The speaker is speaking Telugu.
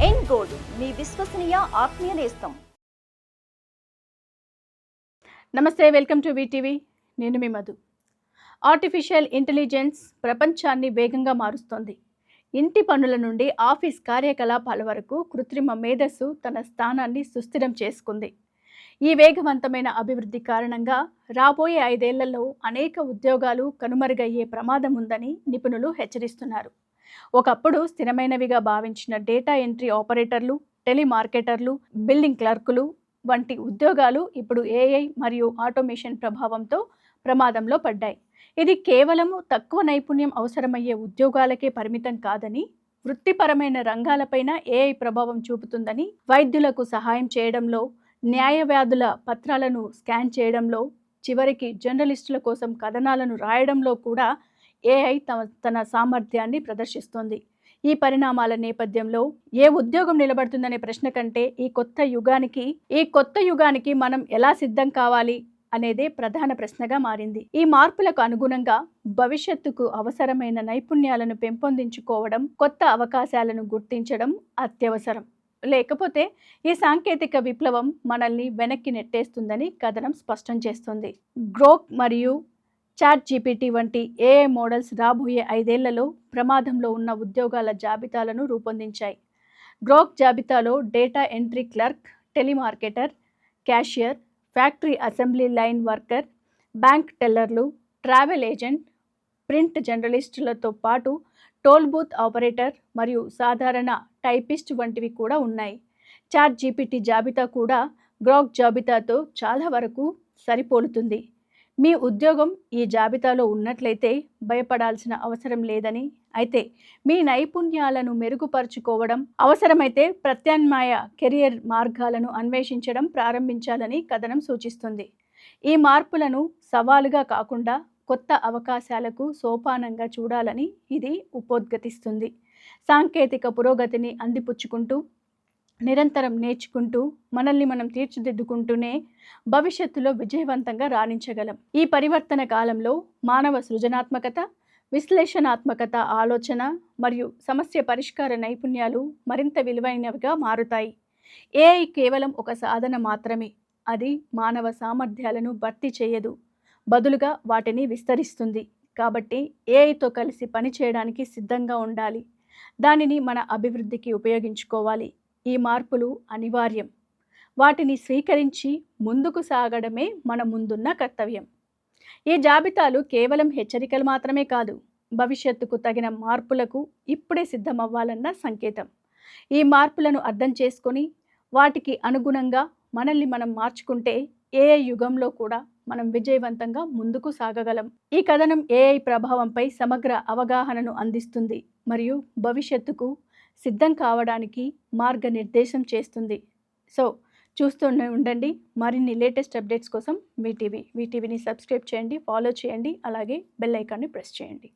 ఎన్ గోల్డ్ మీ విశ్వసనీయ ఆత్మీయ నేస్తం. నమస్తే, వెల్కమ్ టు వీటీవీ. నేను మీ మధు. ఆర్టిఫిషియల్ ఇంటెలిజెన్స్ ప్రపంచాన్ని వేగంగా మారుస్తోంది. ఇంటి పనుల నుండి ఆఫీస్ కార్యకలాపాల వరకు కృత్రిమ మేధస్సు తన స్థానాన్ని సుస్థిరం చేసుకుంది. ఈ వేగవంతమైన అభివృద్ధి కారణంగా రాబోయే 5 ఏళ్లలో అనేక ఉద్యోగాలు కనుమరుగయ్యే ప్రమాదం ఉందని నిపుణులు హెచ్చరిస్తున్నారు. ఒకప్పుడు స్థిరమైనవిగా భావించిన డేటా ఎంట్రీ ఆపరేటర్లు, టెలిమార్కెటర్లు, బిల్డింగ్ క్లర్కులు వంటి ఉద్యోగాలు ఇప్పుడు ఏఐ మరియు ఆటోమేషన్ ప్రభావంతో ప్రమాదంలో పడ్డాయి. ఇది కేవలం తక్కువ నైపుణ్యం అవసరమయ్యే ఉద్యోగాలకే పరిమితం కాదని, వృత్తిపరమైన రంగాలపైన ఏఐ ప్రభావం చూపుతుందని, వైద్యులకు సహాయం చేయడంలో, న్యాయవాదుల పత్రాలను స్కాన్ చేయడంలో, చివరికి జర్నలిస్టుల కోసం కథనాలను రాయడంలో కూడా ఏఐ తన సామర్థ్యాన్ని ప్రదర్శిస్తోంది. ఈ పరిణామాల నేపథ్యంలో ఏ ఉద్యోగం నిలబడుతుందనే ప్రశ్న కంటే ఈ కొత్త యుగానికి మనం ఎలా సిద్ధం కావాలి అనేదే ప్రధాన ప్రశ్నగా మారింది. ఈ మార్పులకు అనుగుణంగా భవిష్యత్తుకు అవసరమైన నైపుణ్యాలను పెంపొందించుకోవడం, కొత్త అవకాశాలను గుర్తించడం అత్యవసరం. లేకపోతే ఈ సాంకేతిక విప్లవం మనల్ని వెనక్కి నెట్టేస్తుందని కథనం స్పష్టం చేస్తుంది. గ్రోక్ మరియు ChatGPT వంటి ఏఐ మోడల్స్ రాబోయే 5 ఏళ్లలో ప్రమాదంలో ఉన్న ఉద్యోగాల జాబితాలను రూపొందించాయి. గ్రోక్ జాబితాలో data entry clerk, telemarketer, cashier, factory assembly line worker, bank టెల్లర్లు, ట్రావెల్ ఏజెంట్, ప్రింట్ జర్నలిస్టులతో పాటు టోల్ బూత్ ఆపరేటర్ మరియు సాధారణ టైపిస్ట్ వంటివి కూడా ఉన్నాయి. ChatGPT జాబితా కూడా గ్రోక్ జాబితాతో చాలా వరకు సరిపోలుతుంది. మీ ఉద్యోగం ఈ జాబితాలో ఉన్నట్లయితే భయపడాల్సిన అవసరం లేదని, అయితే మీ నైపుణ్యాలను మెరుగుపరుచుకోవడం, అవసరమైతే ప్రత్యామ్నాయ కెరియర్ మార్గాలను అన్వేషించడం ప్రారంభించాలని కథనం సూచిస్తుంది. ఈ మార్పులను సవాలుగా కాకుండా కొత్త అవకాశాలకు సోపానంగా చూడాలని ఇది ఉపోద్ఘాటిస్తుంది. సాంకేతిక పురోగతిని అందిపుచ్చుకుంటూ, నిరంతరం నేర్చుకుంటూ, మనల్ని మనం తీర్చిదిద్దుకుంటూనే భవిష్యత్తులో విజయవంతంగా రాణించగలం. ఈ పరివర్తన కాలంలో మానవ సృజనాత్మకత, విశ్లేషణాత్మకత, ఆలోచన మరియు సమస్య పరిష్కార నైపుణ్యాలు మరింత విలువైనవిగా మారుతాయి. ఏఐ కేవలం ఒక సాధన మాత్రమే. అది మానవ సామర్థ్యాలను భర్తీ చేయదు, బదులుగా వాటిని విస్తరిస్తుంది. కాబట్టి ఏఐతో కలిసి పనిచేయడానికి సిద్ధంగా ఉండాలి. దానిని మన అభివృద్ధికి ఉపయోగించుకోవాలి. ఈ మార్పులు అనివార్యం. వాటిని స్వీకరించి ముందుకు సాగడమే మన ముందున్న కర్తవ్యం. ఈ జాబితాలు కేవలం హెచ్చరికలు మాత్రమే కాదు, భవిష్యత్తుకు తగిన మార్పులకు ఇప్పుడే సిద్ధమవ్వాలన్న సంకేతం. ఈ మార్పులను అర్థం చేసుకొని వాటికి అనుగుణంగా మనల్ని మనం మార్చుకుంటే ఏఐ యుగంలో కూడా మనం విజయవంతంగా ముందుకు సాగగలం. ఈ కథనం ఏఐ ప్రభావంపై సమగ్ర అవగాహనను అందిస్తుంది మరియు భవిష్యత్తుకు సిద్ధం కావడానికి మార్గనిర్దేశం చేస్తుంది. సో చూస్తూనే ఉండండి. మరిన్ని లేటెస్ట్ అప్డేట్స్ కోసం వీటీవీని సబ్స్క్రైబ్ చేయండి, ఫాలో చేయండి, అలాగే బెల్ ఐకాన్ని ప్రెస్ చేయండి.